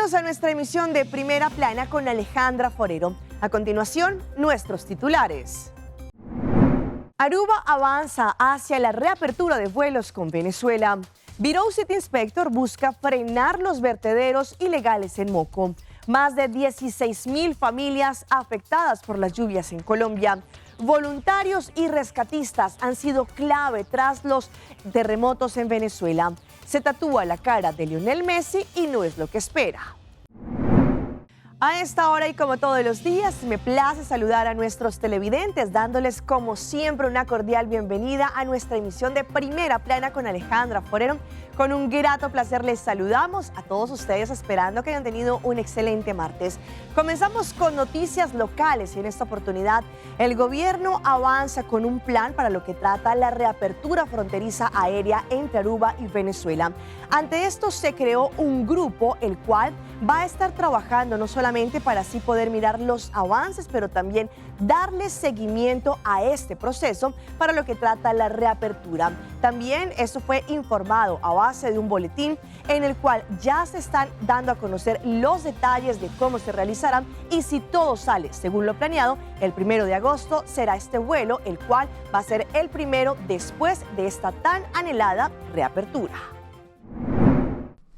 Bienvenidos a nuestra emisión de Primera Plana con Alejandra Forero. A continuación, nuestros titulares. ARUBA avanza hacia la reapertura de vuelos con Venezuela. Bureau City Inspector busca frenar los vertederos ilegales en MOKO. Más de 16.000 familias afectadas por las lluvias en Colombia. Voluntarios y rescatistas han sido clave tras los terremotos en Venezuela. Se tatúa la cara de Lionel Messi y no es lo que espera. A esta hora y como todos los días, me place saludar a nuestros televidentes, dándoles como siempre una cordial bienvenida a nuestra emisión de Primera Plana con Alejandra Forero. Con un grato placer les saludamos a todos ustedes, esperando que hayan tenido un excelente martes. Comenzamos con noticias locales y en esta oportunidad el gobierno avanza con un plan para lo que trata la reapertura fronteriza aérea entre Aruba y Venezuela. Ante esto se creó un grupo el cual va a estar trabajando no solamente para así poder mirar los avances, pero también darle seguimiento a este proceso para lo que trata la reapertura. También esto fue informado a base de un boletín en el cual ya se están dando a conocer los detalles de cómo se realizarán y si todo sale según lo planeado, el 1 de agosto será este vuelo, el cual va a ser el primero después de esta tan anhelada reapertura.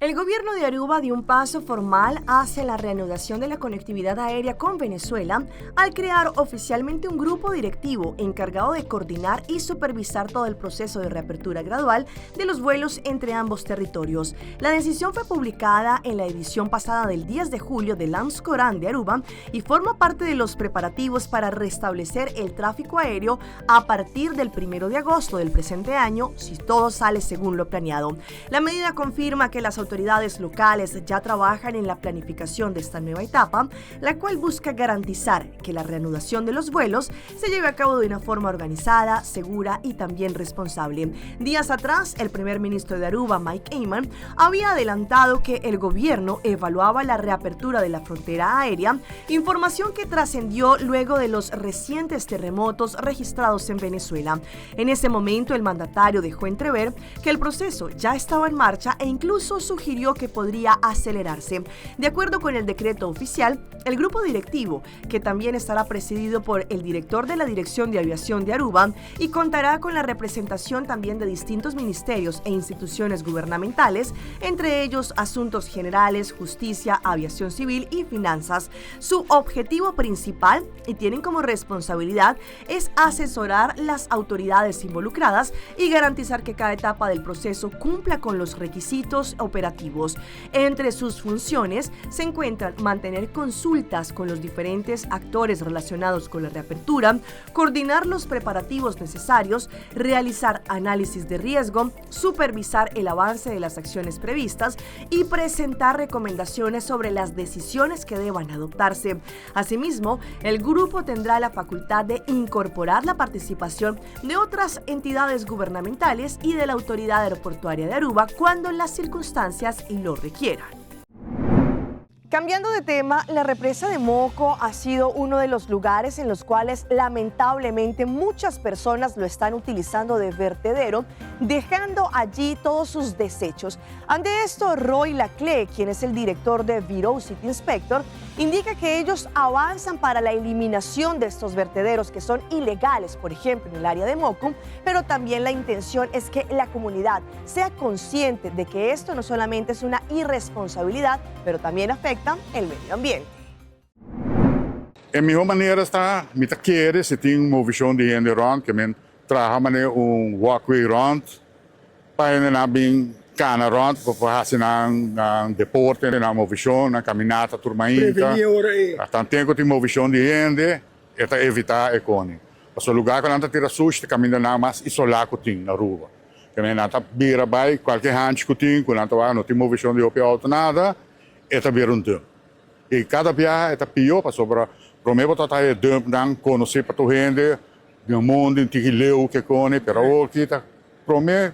El gobierno de Aruba dio un paso formal hacia la reanudación de la conectividad aérea con Venezuela al crear oficialmente un grupo directivo encargado de coordinar y supervisar todo el proceso de reapertura gradual de los vuelos entre ambos territorios. La decisión fue publicada en la edición pasada del 10 de julio del Corán de Aruba y forma parte de los preparativos para restablecer el tráfico aéreo a partir del 1 de agosto del presente año, si todo sale según lo planeado. La medida confirma que las autoridades locales ya trabajan en la planificación de esta nueva etapa, la cual busca garantizar que la reanudación de los vuelos se lleve a cabo de una forma organizada, segura y también responsable. Días atrás, el primer ministro de Aruba, Mike Eyman, había adelantado que el gobierno evaluaba la reapertura de la frontera aérea, información que trascendió luego de los recientes terremotos registrados en Venezuela. En ese momento, el mandatario dejó entrever que el proceso ya estaba en marcha e incluso sugirió que podría acelerarse. De acuerdo con el decreto oficial, el grupo directivo, que también estará presidido por el director de la Dirección de Aviación de Aruba y contará con la representación también de distintos ministerios e instituciones gubernamentales, entre ellos Asuntos Generales, Justicia, Aviación Civil y Finanzas. Su objetivo principal, y tienen como responsabilidad, es asesorar las autoridades involucradas y garantizar que cada etapa del proceso cumpla con los requisitos operativos. Entre sus funciones se encuentran mantener consultas con los diferentes actores relacionados con la reapertura, coordinar los preparativos necesarios, realizar análisis de riesgo, supervisar el avance de las acciones previstas y presentar recomendaciones sobre las decisiones que deban adoptarse. Asimismo, el grupo tendrá la facultad de incorporar la participación de otras entidades gubernamentales y de la Autoridad Aeroportuaria de Aruba cuando las circunstancias lo requieran. Cambiando de tema, la represa de MOKO ha sido uno de los lugares en los cuales lamentablemente muchas personas lo están utilizando de vertedero, dejando allí todos sus desechos. Ante esto, Roy Laclé, quien es el director de Bureau City Inspector, indica que ellos avanzan para la eliminación de estos vertederos que son ilegales, por ejemplo, en el área de MOKO, pero también la intención es que la comunidad sea consciente de que esto no solamente es una irresponsabilidad, pero también afecta el medio ambiente. En mi maneira está, me quiere, se tiene una visión de gente rond, que me trabaja un walkway rond, para no bien cana rond, para hacer un deporte, una visión, una caminata turmainca. Então tenho que ter uma visão de gente, para evitar a cone. O lugar que não tira susto, caminha nada mais isolar que tem na rua. Que não tá beira vai qualquer gente que tem, não tem uma visão de opiar nada. Eta beruntum. E cada dia é pior para sobre prometo tá dump dan conhecer para tu gente, do mundo que leu que conhe, pero o que tá prometo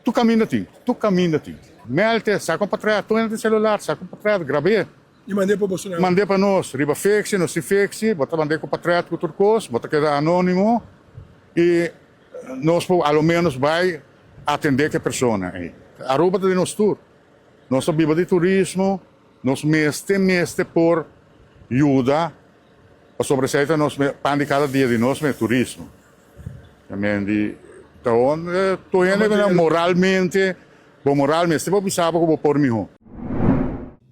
tu caminha tem. Melte, saca para trás, tu entra celular, saca para trás, gravei. E mandei para Bolsonaro. Mandei para nós, riba fixe, não se fixe, bota mandei para trás com outra coisa, bota que é anônimo e nós ao menos vai atender que pessoa aí. Aruba de nós tudo. Nós vivemos de turismo. nos meste por ajuda, a sobresaída nos pan de cada dia de nós é turismo. Também então, tô indo moralmente vou pensar como por mim.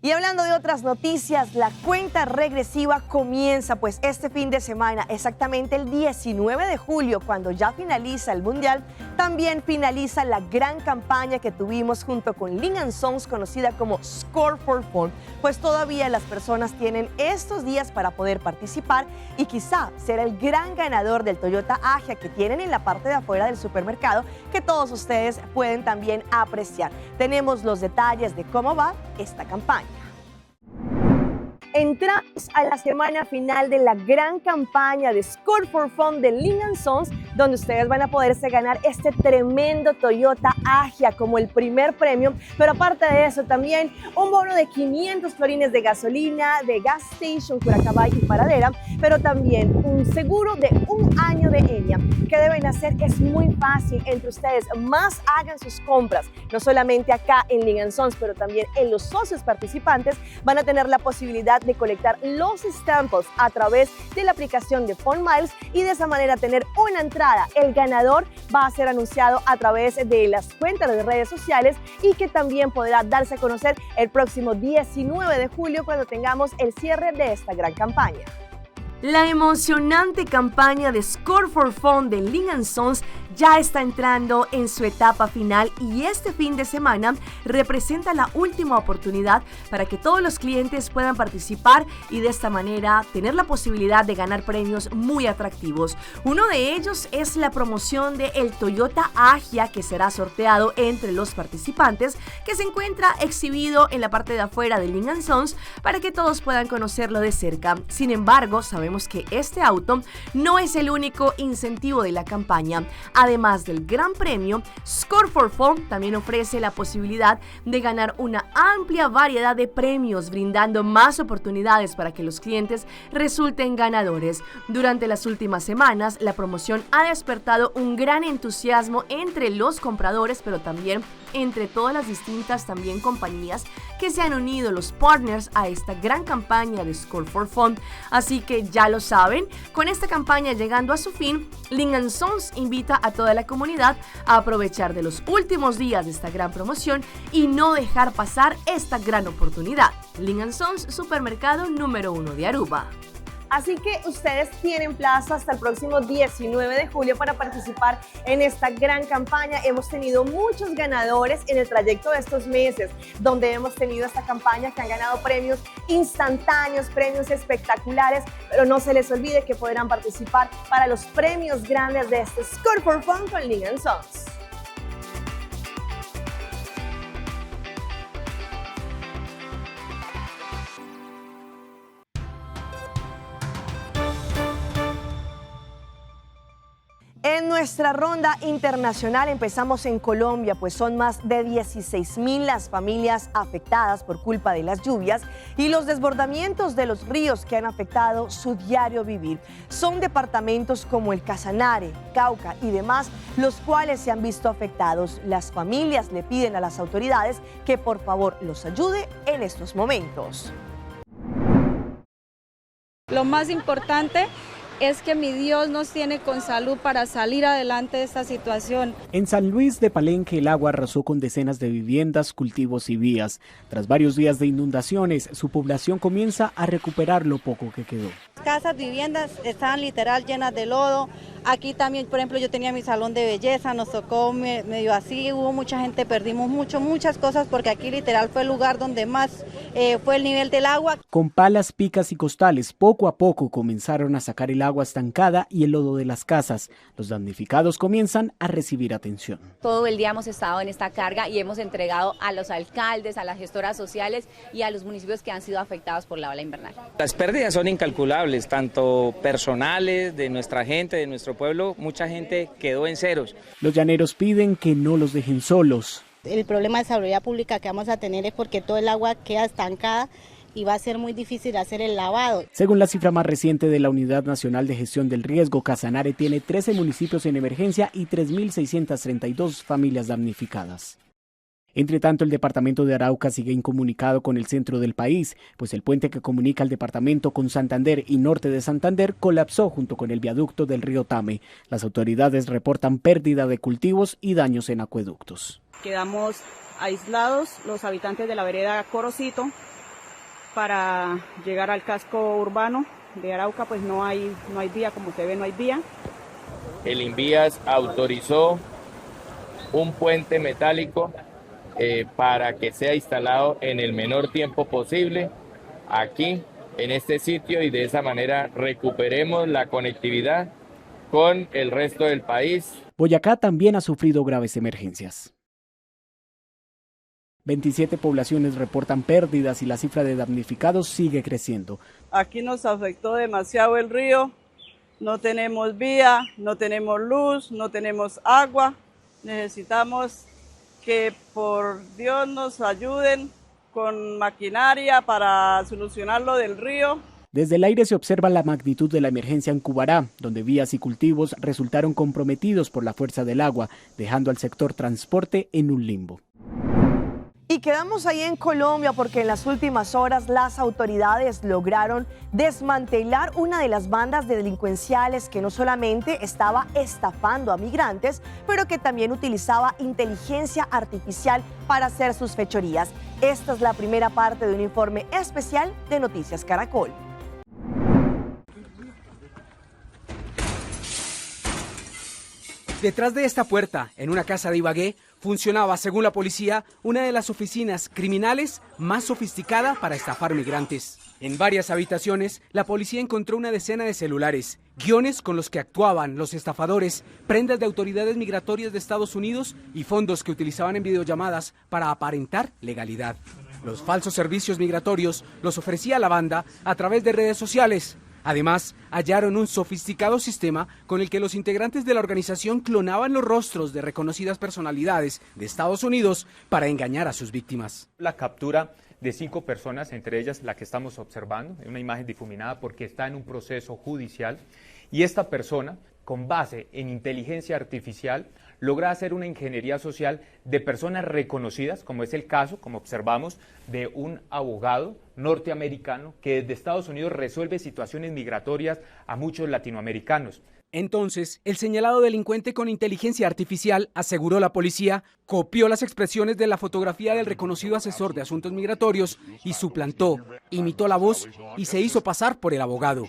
Y hablando de otras noticias, la cuenta regresiva comienza pues este fin de semana, exactamente el 19 de julio, cuando ya finaliza el Mundial. También finaliza la gran campaña que tuvimos junto con Ligue Sons, conocida como Score for Fun. Pues todavía las personas tienen estos días para poder participar y quizá ser el gran ganador del Toyota AGIA que tienen en la parte de afuera del supermercado, que todos ustedes pueden también apreciar. Tenemos los detalles de cómo va esta campaña. Entramos a la semana final de la gran campaña de Score for Fun de Ligue Sons, donde ustedes van a poderse ganar este tremendo Toyota AGIA como el primer premio, pero aparte de eso también un bono de 500 florines de gasolina, de gas station, Curacabay y Paradera, pero también un seguro de 1 año de ENIA. ¿Qué deben hacer? Es muy fácil, entre ustedes más hagan sus compras, no solamente acá en Ligue Sons, pero también en los socios participantes van a tener la posibilidad de colectar los stamps a través de la aplicación de Fun Miles y de esa manera tener una entrada. El ganador va a ser anunciado a través de las cuentas de redes sociales y que también podrá darse a conocer el próximo 19 de julio cuando tengamos el cierre de esta gran campaña. La emocionante campaña de Score for Fun de Ligue Sons ya está entrando en su etapa final y este fin de semana representa la última oportunidad para que todos los clientes puedan participar y de esta manera tener la posibilidad de ganar premios muy atractivos. Uno de ellos es la promoción de el Toyota AGIA, que será sorteado entre los participantes, que se encuentra exhibido en la parte de afuera de Ligue Sons para que todos puedan conocerlo de cerca. Sin embargo, sabemos que este auto no es el único incentivo de la campaña. Además del gran premio, Score for Fun también ofrece la posibilidad de ganar una amplia variedad de premios, brindando más oportunidades para que los clientes resulten ganadores. Durante las últimas semanas, la promoción ha despertado un gran entusiasmo entre los compradores, pero también entre todas las distintas también compañías que se han unido, los partners, a esta gran campaña de Score for Fun. Así que ya lo saben, con esta campaña llegando a su fin, Ligue Sons invita a toda la comunidad a aprovechar de los últimos días de esta gran promoción y no dejar pasar esta gran oportunidad. Ligue Sons, supermercado número 1 de Aruba. Así que ustedes tienen plazo hasta el próximo 19 de julio para participar en esta gran campaña. Hemos tenido muchos ganadores en el trayecto de estos meses, donde hemos tenido esta campaña que han ganado premios instantáneos, premios espectaculares, pero no se les olvide que podrán participar para los premios grandes de este Score for Fun con Ligue Sons. En nuestra ronda internacional empezamos en Colombia, pues son más de 16,000 las familias afectadas por culpa de las lluvias y los desbordamientos de los ríos que han afectado su diario vivir. Son departamentos como el Casanare, Cauca y demás los cuales se han visto afectados. Las familias le piden a las autoridades que por favor los ayude en estos momentos. Lo más importante es que mi Dios nos tiene con salud para salir adelante de esta situación. En San Luis de Palenque el agua arrasó con decenas de viviendas, cultivos y vías. Tras varios días de inundaciones, su población comienza a recuperar lo poco que quedó. Casas, viviendas estaban literal llenas de lodo. Aquí también, por ejemplo, yo tenía mi salón de belleza, nos tocó medio así, hubo mucha gente, perdimos muchas cosas porque aquí literal fue el lugar donde más fue el nivel del agua. Con palas, picas y costales, poco a poco comenzaron a sacar el agua estancada y el lodo de las casas. Los damnificados comienzan a recibir atención. Todo el día hemos estado en esta carga y hemos entregado a los alcaldes, a las gestoras sociales y a los municipios que han sido afectados por la ola invernal. Las pérdidas son incalculables, tanto personales, de nuestra gente, de nuestro pueblo, mucha gente quedó en ceros. Los llaneros piden que no los dejen solos. El problema de salubridad pública que vamos a tener es porque todo el agua queda estancada y va a ser muy difícil hacer el lavado. Según la cifra más reciente de la Unidad Nacional de Gestión del Riesgo, Casanare tiene 13 municipios en emergencia y 3.632 familias damnificadas. Entre tanto, el departamento de Arauca sigue incomunicado con el centro del país, pues el puente que comunica el departamento con Santander y norte de Santander colapsó junto con el viaducto del río Tame. Las autoridades reportan pérdida de cultivos y daños en acueductos. Quedamos aislados los habitantes de la vereda Corocito. Para llegar al casco urbano de Arauca pues no hay vía, como se ve no hay vía. El INVIAS autorizó un puente metálico para que sea instalado en el menor tiempo posible aquí en este sitio y de esa manera recuperemos la conectividad con el resto del país. Boyacá también ha sufrido graves emergencias. 27 poblaciones reportan pérdidas y la cifra de damnificados sigue creciendo. Aquí nos afectó demasiado el río, no tenemos vía, no tenemos luz, no tenemos agua. Necesitamos que por Dios nos ayuden con maquinaria para solucionar lo del río. Desde el aire se observa la magnitud de la emergencia en Cubará, donde vías y cultivos resultaron comprometidos por la fuerza del agua, dejando al sector transporte en un limbo. Y quedamos ahí en Colombia porque en las últimas horas las autoridades lograron desmantelar una de las bandas delincuenciales que no solamente estaba estafando a migrantes, pero que también utilizaba inteligencia artificial para hacer sus fechorías. Esta es la primera parte de un informe especial de Noticias Caracol. Detrás de esta puerta, en una casa de Ibagué, funcionaba, según la policía, una de las oficinas criminales más sofisticada para estafar migrantes. En varias habitaciones, la policía encontró una decena de celulares, guiones con los que actuaban los estafadores, prendas de autoridades migratorias de Estados Unidos y fondos que utilizaban en videollamadas para aparentar legalidad. Los falsos servicios migratorios los ofrecía la banda a través de redes sociales. Además, hallaron un sofisticado sistema con el que los integrantes de la organización clonaban los rostros de reconocidas personalidades de Estados Unidos para engañar a sus víctimas. La captura de 5 personas, entre ellas la que estamos observando, una imagen difuminada porque está en un proceso judicial, y esta persona, con base en inteligencia artificial, logra hacer una ingeniería social de personas reconocidas, como es el caso, como observamos, de un abogado norteamericano que desde Estados Unidos resuelve situaciones migratorias a muchos latinoamericanos. Entonces, el señalado delincuente con inteligencia artificial, aseguró la policía, copió las expresiones de la fotografía del reconocido asesor de asuntos migratorios y suplantó, imitó la voz y se hizo pasar por el abogado.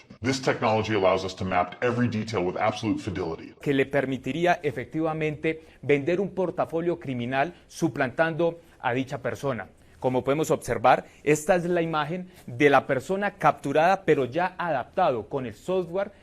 Que le permitiría efectivamente vender un portafolio criminal suplantando a dicha persona. Como podemos observar, esta es la imagen de la persona capturada, pero ya adaptado con el software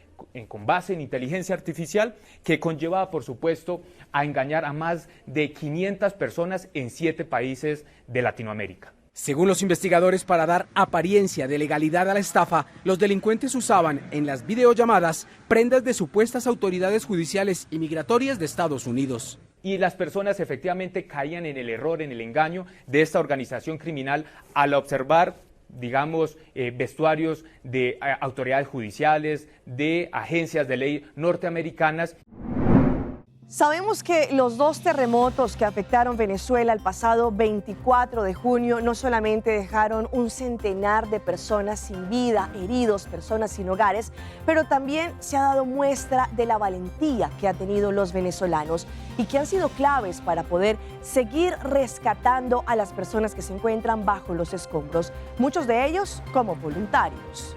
con base en inteligencia artificial, que conllevaba, por supuesto, a engañar a más de 500 personas en 7 países de Latinoamérica. Según los investigadores, para dar apariencia de legalidad a la estafa, los delincuentes usaban en las videollamadas prendas de supuestas autoridades judiciales y migratorias de Estados Unidos. Y las personas efectivamente caían en el error, en el engaño de esta organización criminal al observar, digamos, vestuarios de autoridades judiciales, de agencias de ley norteamericanas. Sabemos que los 2 terremotos que afectaron Venezuela el pasado 24 de junio no solamente dejaron un centenar de personas sin vida, heridos, personas sin hogares, pero también se ha dado muestra de la valentía que han tenido los venezolanos y que han sido claves para poder seguir rescatando a las personas que se encuentran bajo los escombros, muchos de ellos como voluntarios.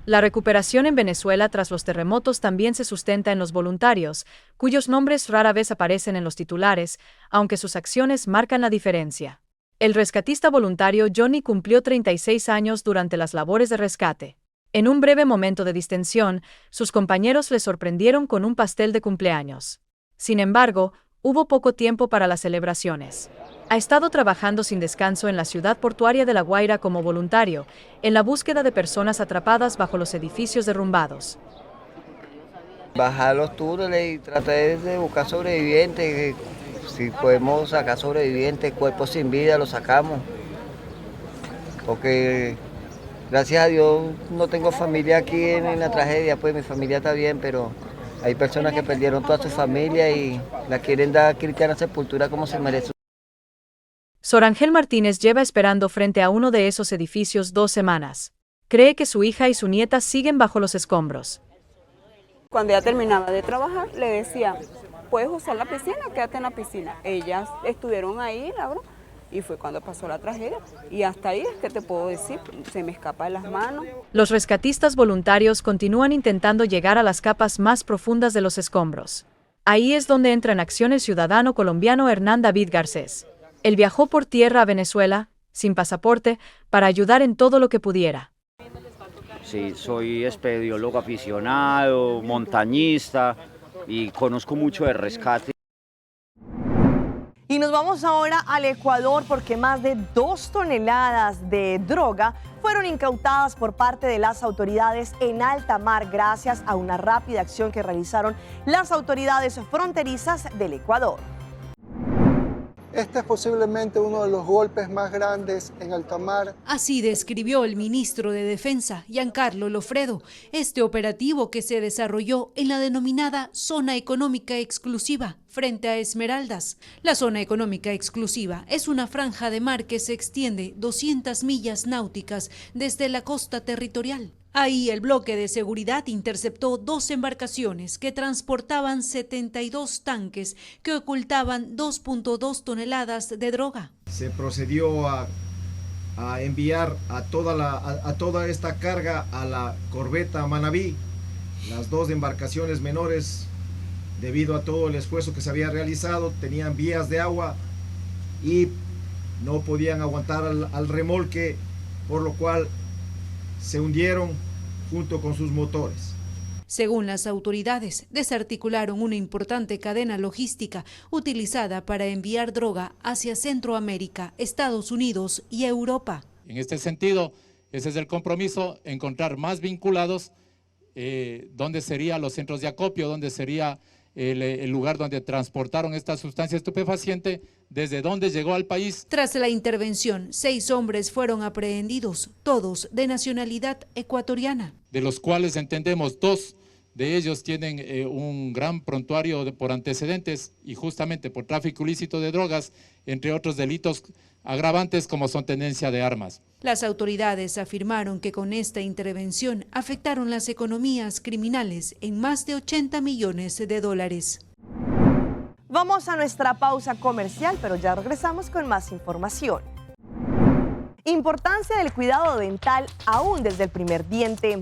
La recuperación en Venezuela tras los terremotos también se sustenta en los voluntarios, cuyos nombres rara vez aparecen en los titulares, aunque sus acciones marcan la diferencia. El rescatista voluntario Johnny cumplió 36 años durante las labores de rescate. En un breve momento de distensión, sus compañeros le sorprendieron con un pastel de cumpleaños. Sin embargo, hubo poco tiempo para las celebraciones. Ha estado trabajando sin descanso en la ciudad portuaria de La Guaira como voluntario, en la búsqueda de personas atrapadas bajo los edificios derrumbados. Bajar los túneles y tratar de buscar sobrevivientes. Si podemos sacar sobrevivientes, cuerpos sin vida, los sacamos. Porque gracias a Dios no tengo familia aquí en la tragedia, pues mi familia está bien, pero Hay personas que perdieron toda su familia y la quieren dar cristiana sepultura como se merece. Sor Ángel Martínez lleva esperando frente a uno de esos edificios 2 semanas. Cree que su hija y su nieta siguen bajo los escombros. Cuando ella terminaba de trabajar, le decía, puedes usar la piscina, quédate en la piscina. Ellas estuvieron ahí, Laura, y fue cuando pasó la tragedia. Y hasta ahí es que te puedo decir, se me escapa de las manos. Los rescatistas voluntarios continúan intentando llegar a las capas más profundas de los escombros. Ahí es donde entra en acción el ciudadano colombiano Hernán David Garcés. Él viajó por tierra a Venezuela, sin pasaporte, para ayudar en todo lo que pudiera. Sí, soy espeleólogo aficionado, montañista y conozco mucho de rescate. Y nos vamos ahora al Ecuador porque más de 2 toneladas de droga fueron incautadas por parte de las autoridades en alta mar gracias a una rápida acción que realizaron las autoridades fronterizas del Ecuador. Este es posiblemente uno de los golpes más grandes en alta mar. Así describió el ministro de Defensa, Giancarlo Lofredo, este operativo que se desarrolló en la denominada Zona Económica Exclusiva, frente a Esmeraldas. La Zona Económica Exclusiva es una franja de mar que se extiende 200 millas náuticas desde la costa territorial. Ahí el bloque de seguridad interceptó 2 embarcaciones que transportaban 72 tanques que ocultaban 2.2 toneladas de droga. Se procedió a enviar a toda esta carga a la corbeta Manabí. Las 2 embarcaciones menores, debido a todo el esfuerzo que se había realizado, tenían vías de agua y no podían aguantar al remolque, por lo cual se hundieron junto con sus motores. Según las autoridades, desarticularon una importante cadena logística utilizada para enviar droga hacia Centroamérica, Estados Unidos y Europa. En este sentido, ese es el compromiso, encontrar más vinculados, dónde serían los centros de acopio, dónde sería el lugar donde transportaron esta sustancia estupefaciente, desde dónde llegó al país. Tras la intervención, 6 hombres fueron aprehendidos, todos de nacionalidad ecuatoriana. De los cuales entendemos 2 de ellos tienen un gran prontuario por antecedentes y justamente por tráfico ilícito de drogas, entre otros delitos agravantes como son tenencia de armas. Las autoridades afirmaron que con esta intervención afectaron las economías criminales en más de 80 millones de dólares. Vamos a nuestra pausa comercial, pero ya regresamos con más información. Importancia del cuidado dental aún desde el primer diente.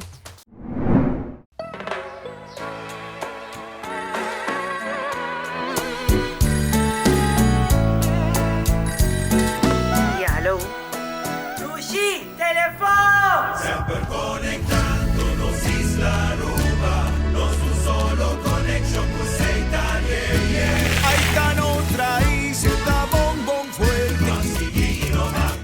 Sempre conectándonos Isla Aruba, nos un solo connection con Seitan, yeah, yeah. Ay, tan otra isla, bombón fuerte. Masigino man,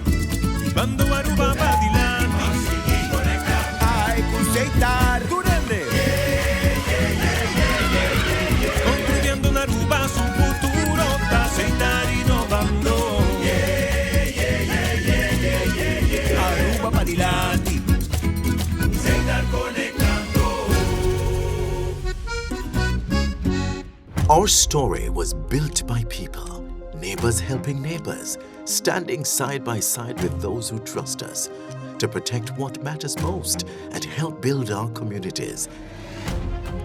bando Aruba Badilandi. Masigino conectar, ay, con Seitan, Durende. Yeah, yeah, yeah, yeah, yeah, yeah. Construyendo en Aruba su futuro, ta Seitan innovando. Yeah, yeah, yeah, yeah, yeah, yeah, yeah. Aruba Badilandi. Our story was built by people, neighbors helping neighbors, standing side by side with those who trust us to protect what matters most and help build our communities.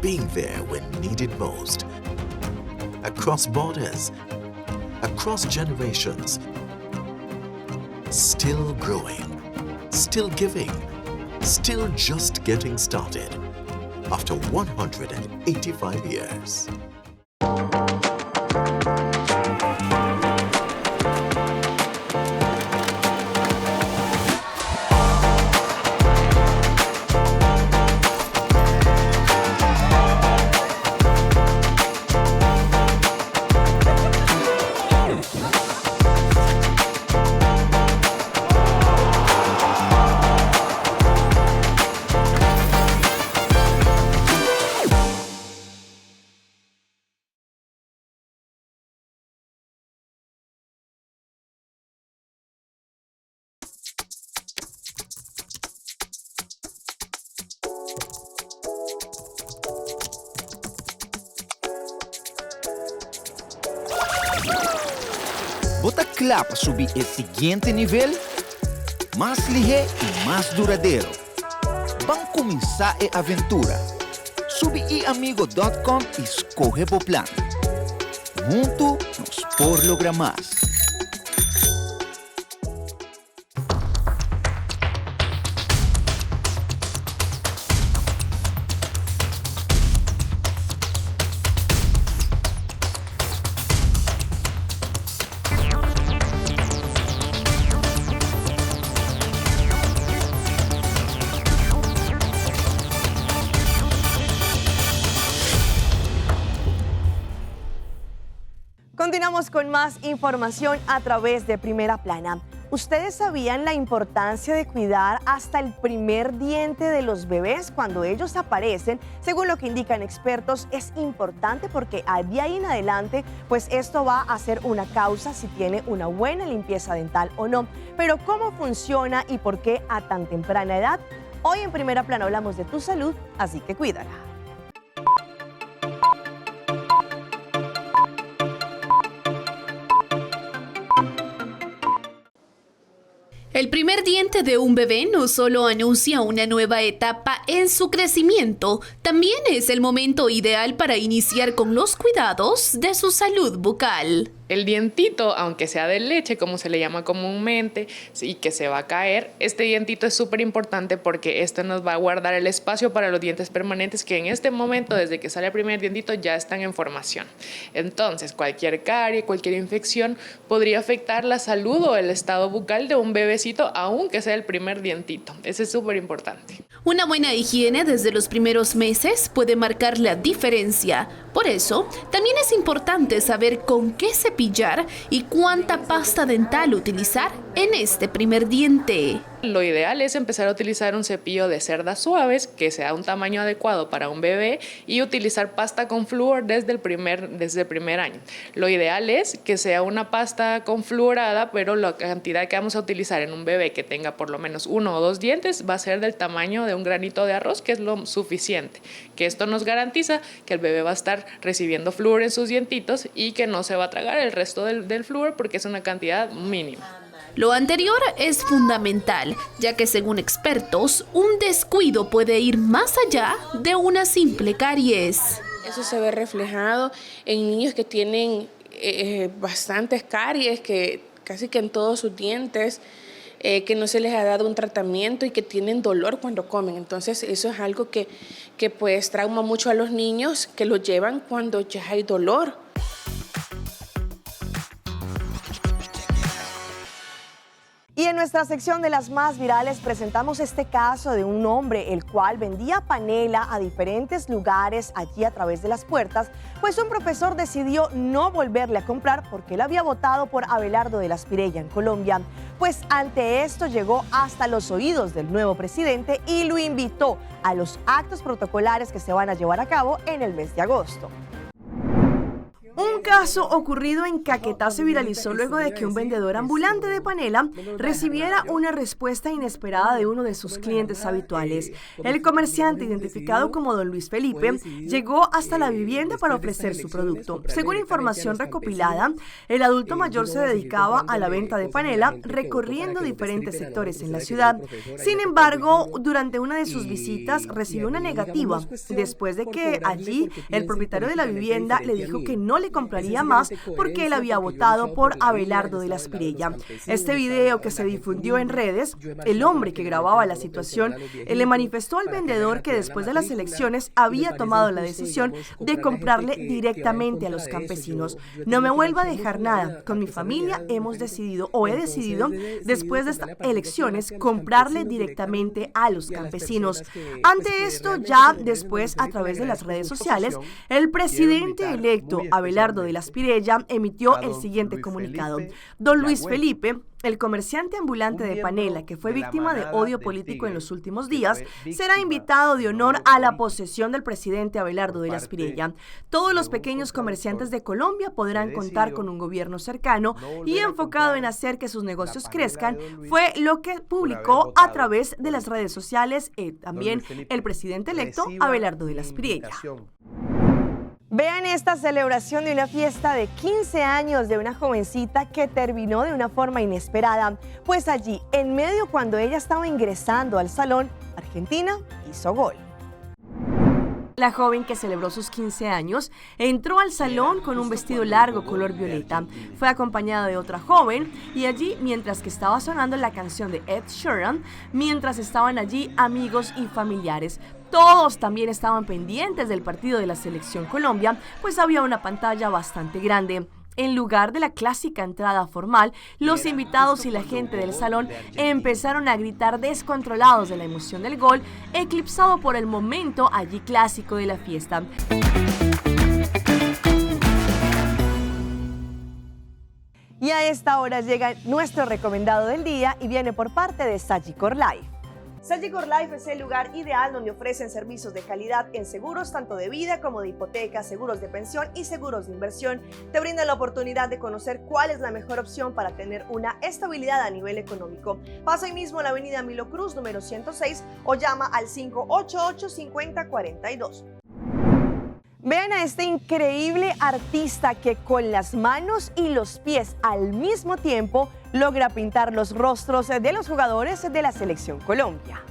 Being there when needed most. Across borders, across generations. Still growing, still giving, still just getting started. After 185 years. bota CLAVE para subir el siguiente nivel, más ligero y más duradero. Van a comenzar a aventura. Sube iamigo.com y escoge o plan. Juntos nos por lograr más. Continuamos con más información a través de Primera Plana. ¿Ustedes sabían la importancia de cuidar hasta el primer diente de los bebés cuando ellos aparecen? Según lo que indican expertos, es importante porque de ahí en adelante, pues esto va a ser una causa si tiene una buena limpieza dental o no. Pero ¿cómo funciona y por qué a tan temprana edad? Hoy en Primera Plana hablamos de tu salud, así que cuídala. El primer diente de un bebé no solo anuncia una nueva etapa en su crecimiento, también es el momento ideal para iniciar con los cuidados de su salud bucal. El dientito, aunque sea de leche, como se le llama comúnmente, y que se va a caer, este dientito es súper importante porque esto nos va a guardar el espacio para los dientes permanentes que en este momento, desde que sale el primer dientito, ya están en formación. Entonces, cualquier carie, cualquier infección podría afectar la salud o el estado bucal de un bebecito, aunque sea el primer dientito. Eso es súper importante. Una buena higiene desde los primeros meses puede marcar la diferencia. Por eso, también es importante saber con qué cepillar y cuánta pasta dental utilizar en este primer diente. Lo ideal es empezar a utilizar un cepillo de cerdas suaves que sea un tamaño adecuado para un bebé y utilizar pasta con flúor desde el primer año. Lo ideal es que sea una pasta con fluorada, pero la cantidad que vamos a utilizar en un bebé que tenga por lo menos 1 o 2 dientes va a ser del tamaño de un granito de arroz, que es lo suficiente. Que esto nos garantiza que el bebé va a estar recibiendo flúor en sus dientitos y que no se va a tragar el resto del flúor porque es una cantidad mínima. Lo anterior es fundamental, ya que según expertos, un descuido puede ir más allá de una simple caries. Eso se ve reflejado en niños que tienen bastantes caries, que casi que en todos sus dientes, que no se les ha dado un tratamiento y que tienen dolor cuando comen. Entonces eso es algo que pues trauma mucho a los niños, que lo llevan cuando ya hay dolor. Y en nuestra sección de las más virales presentamos este caso de un hombre el cual vendía panela a diferentes lugares allí a través de las puertas, pues un profesor decidió no volverle a comprar porque él había votado por Abelardo de la Espriella en Colombia. Pues ante esto llegó hasta los oídos del nuevo presidente y lo invitó a los actos protocolares que se van a llevar a cabo en el mes de agosto. Un caso ocurrido en Caquetá se viralizó luego de que un vendedor ambulante de panela recibiera una respuesta inesperada de uno de sus clientes habituales. El comerciante, identificado como don Luis Felipe, llegó hasta la vivienda para ofrecer su producto. Según información recopilada, el adulto mayor se dedicaba a la venta de panela recorriendo diferentes sectores en la ciudad. Sin embargo, durante una de sus visitas recibió una negativa después de que allí el propietario de la vivienda le dijo que no le compraría más porque él había votado por Abelardo de la Espriella. Este video que se difundió en redes, el hombre que grababa la situación le manifestó al vendedor que después de las elecciones había tomado la decisión de comprarle directamente a los campesinos. No me vuelva a dejar nada. Con mi familia hemos decidido, o he decidido, después de estas elecciones, comprarle directamente a los campesinos. Ante esto, ya después, a través de las redes sociales, el presidente electo Abelardo de la Espriella emitió el siguiente comunicado. Don Luis Felipe, el comerciante ambulante de panela que fue víctima de odio político en los últimos días, será invitado de honor a la posesión del presidente Abelardo de la Espriella. Todos los pequeños comerciantes de Colombia podrán contar con un gobierno cercano y enfocado en hacer que sus negocios crezcan, fue lo que publicó a través de las redes sociales también el presidente electo Abelardo de la Espriella. Vean esta celebración de una fiesta de 15 años de una jovencita que terminó de una forma inesperada, pues allí, en medio cuando ella estaba ingresando al salón, Argentina hizo gol. La joven que celebró sus 15 años entró al salón con un vestido largo color violeta. Fue acompañada de otra joven y allí, mientras que estaba sonando la canción de Ed Sheeran, mientras estaban allí amigos y familiares. Todos también estaban pendientes del partido de la selección Colombia, pues había una pantalla bastante grande. En lugar de la clásica entrada formal, los invitados y la gente del salón empezaron a gritar descontrolados de la emoción del gol, eclipsado por el momento allí clásico de la fiesta. Y a esta hora llega nuestro recomendado del día y viene por parte de Sagicor Life. Sagicor Life es el lugar ideal donde ofrecen servicios de calidad en seguros tanto de vida como de hipoteca, seguros de pensión y seguros de inversión. Te brindan la oportunidad de conocer cuál es la mejor opción para tener una estabilidad a nivel económico. Pasa hoy mismo a la avenida Milo Cruz, número 106 o llama al 588-5042. Vean a este increíble artista que con las manos y los pies al mismo tiempo logra pintar los rostros de los jugadores de la selección Colombia.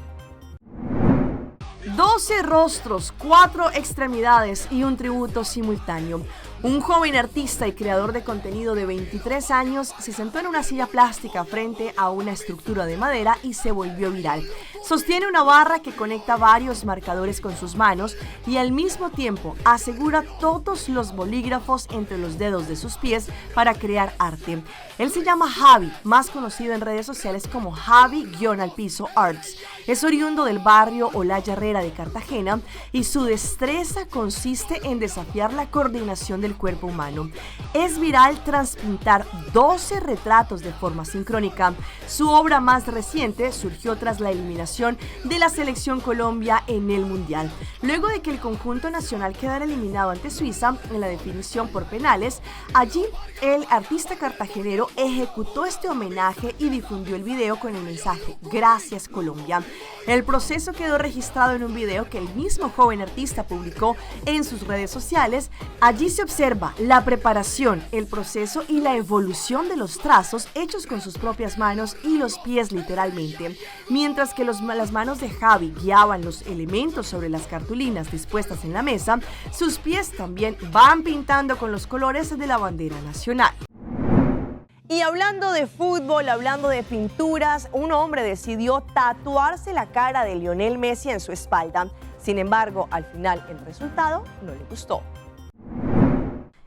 12 rostros, 4 extremidades y un tributo simultáneo. Un joven artista y creador de contenido de 23 años se sentó en una silla plástica frente a una estructura de madera y se volvió viral. Sostiene una barra que conecta varios marcadores con sus manos y al mismo tiempo asegura todos los bolígrafos entre los dedos de sus pies para crear arte. Él se llama Javi, más conocido en redes sociales como Javi_Arts. Es oriundo del barrio Olaya Herrera de Cartagena y su destreza consiste en desafiar la coordinación del cuerpo humano. Es viral tras pintar 12 retratos de forma sincrónica. Su obra más reciente surgió tras la eliminación de la selección Colombia en el Mundial. Luego de que el conjunto nacional quedara eliminado ante Suiza en la definición por penales, allí el artista cartagenero ejecutó este homenaje y difundió el video con el mensaje "Gracias Colombia". El proceso quedó registrado en un video que el mismo joven artista publicó en sus redes sociales. Allí se observa la preparación, el proceso y la evolución de los trazos hechos con sus propias manos y los pies literalmente. Mientras que las manos de Javi guiaban los elementos sobre las cartulinas dispuestas en la mesa, sus pies también van pintando con los colores de la bandera nacional. Y hablando de fútbol, hablando de pinturas, un hombre decidió tatuarse la cara de Lionel Messi en su espalda. Sin embargo, al final el resultado no le gustó.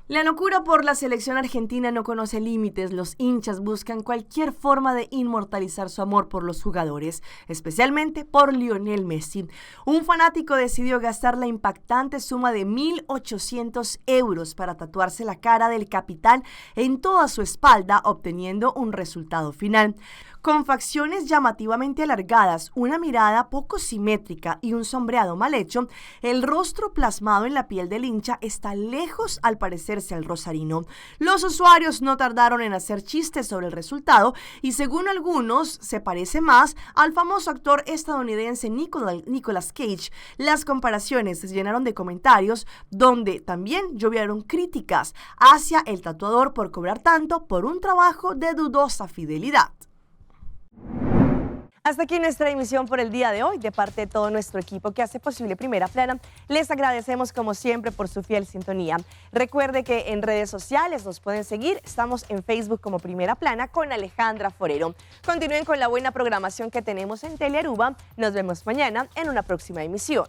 La locura por la selección argentina no conoce límites. Los hinchas buscan cualquier forma de inmortalizar su amor por los jugadores, especialmente por Lionel Messi. Un fanático decidió gastar la impactante suma de 1.800 euros para tatuarse la cara del capitán en toda su espalda, obteniendo un resultado final. Con facciones llamativamente alargadas, una mirada poco simétrica y un sombreado mal hecho, el rostro plasmado en la piel del hincha está lejos al parecerse al rosarino. Los usuarios no tardaron en hacer chistes sobre el resultado y según algunos se parece más al famoso actor estadounidense Nicolas Cage. Las comparaciones se llenaron de comentarios donde también llovieron críticas hacia el tatuador por cobrar tanto por un trabajo de dudosa fidelidad. Hasta aquí nuestra emisión por el día de hoy. De parte de todo nuestro equipo que hace posible Primera Plana, les agradecemos como siempre por su fiel sintonía. Recuerde que en redes sociales nos pueden seguir. Estamos en Facebook como Primera Plana con Alejandra Forero. Continúen con la buena programación que tenemos en ARUBA. Nos vemos mañana en una próxima emisión.